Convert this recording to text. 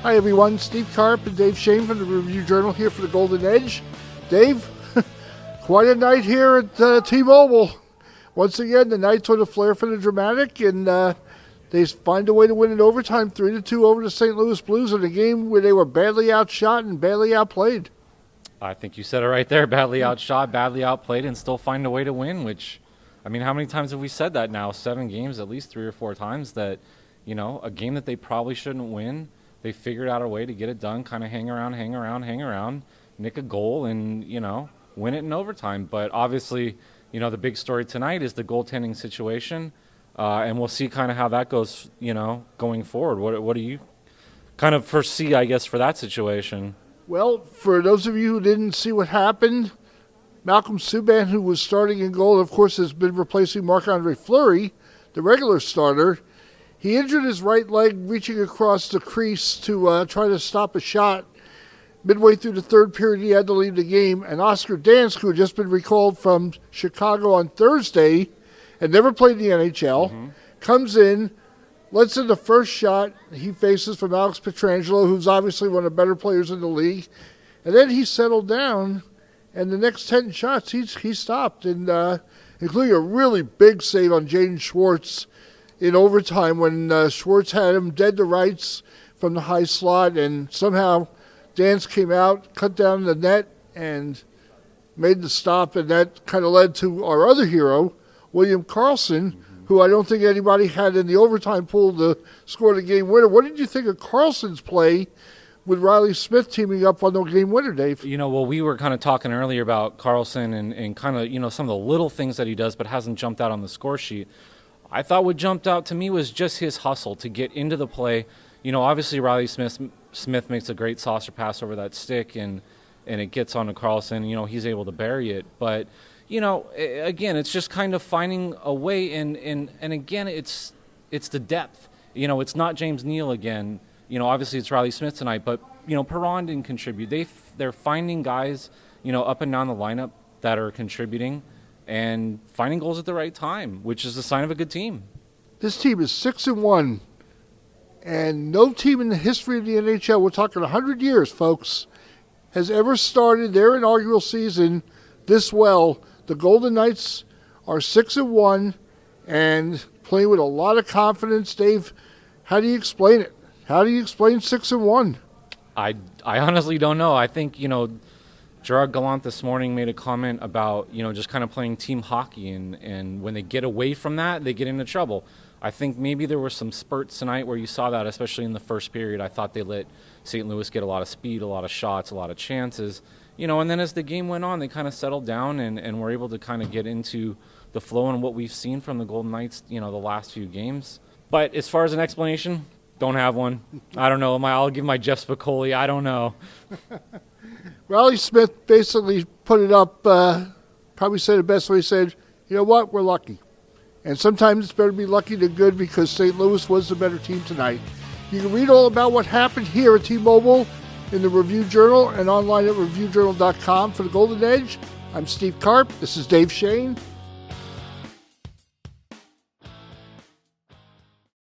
Hi everyone, Steve Carp and Dave Schoen from the Review Journal here for the Golden Edge. Dave, quite a night here at T-Mobile. Once again, the Knights with a flair for the dramatic, and they find a way to win in overtime 3-2 over the St. Louis Blues in a game where they were badly outshot and badly outplayed. I think you said it right there, badly outshot, badly outplayed, and still find a way to win, which, I mean, how many times have we said that now? 7 games, at least 3 or 4 times, that, you know, a game that they probably shouldn't win, they figured out a way to get it done, kind of hang around, nick a goal, and, you know, win it in overtime. But obviously, you know, the big story tonight is the goaltending situation, and we'll see kind of how that goes, you know, going forward. What do you kind of foresee, I guess, for that situation? Well, for those of you who didn't see what happened, Malcolm Subban, who was starting in goal, of course, has been replacing Marc-Andre Fleury, the regular starter. He injured his right leg reaching across the crease to try to stop a shot. Midway through the third period, he had to leave the game. And Oscar Dansk, who had just been recalled from Chicago on Thursday and never played in the NHL, comes in, lets in the first shot he faces from Alex Pietrangelo, who's obviously one of the better players in the league. And then he settled down, and the next 10 shots he stopped, and including a really big save on Jaden Schwartz in overtime when Schwartz had him dead to rights from the high slot, and somehow Dansk came out, cut down the net, and made the stop, and that kind of led to our other hero, William Karlsson, who I don't think anybody had in the overtime pool to score the game winner. What did you think of Karlsson's play with Riley Smith teaming up on the game winner, Dave? You know, well, we were kind of talking earlier about Karlsson and kind of, you know, some of the little things that he does but hasn't jumped out on the score sheet. I thought what jumped out to me was just his hustle to get into the play. You know, obviously Riley Smith makes a great saucer pass over that stick, and it gets onto Karlsson. You know, he's able to bury it. But, you know, again, it's just kind of finding a way, and again, it's the depth. You know, it's not James Neal again. You know, obviously it's Riley Smith tonight, but, you know, Perron didn't contribute. They're finding guys, you know, up and down the lineup that are contributing and finding goals at the right time, which is a sign of a good team. This team is 6-1, and no team in the history of the NHL, we're talking 100 years, folks, has ever started their inaugural season this well. The Golden Knights are 6-1 and playing with a lot of confidence. Dave, how do you explain it? How do you explain 6-1? I honestly don't know. I think, you know, Gerard Gallant this morning made a comment about, you know, just kind of playing team hockey, and when they get away from that, they get into trouble. I think maybe there were some spurts tonight where you saw that, especially in the first period. I thought they let St. Louis get a lot of speed, a lot of shots, a lot of chances. You know, and then as the game went on, they kind of settled down and were able to kind of get into the flow and what we've seen from the Golden Knights, you know, the last few games. But as far as an explanation, don't have one. I don't know. I'll give my Jeff Spicoli. I don't know. Riley Smith basically put it up, probably said it best when he said, you know what, we're lucky. And sometimes it's better to be lucky than good because St. Louis was the better team tonight. You can read all about what happened here at T-Mobile in the Review Journal and online at reviewjournal.com. For the Golden Edge, I'm Steve Carp. This is Dave Schoen.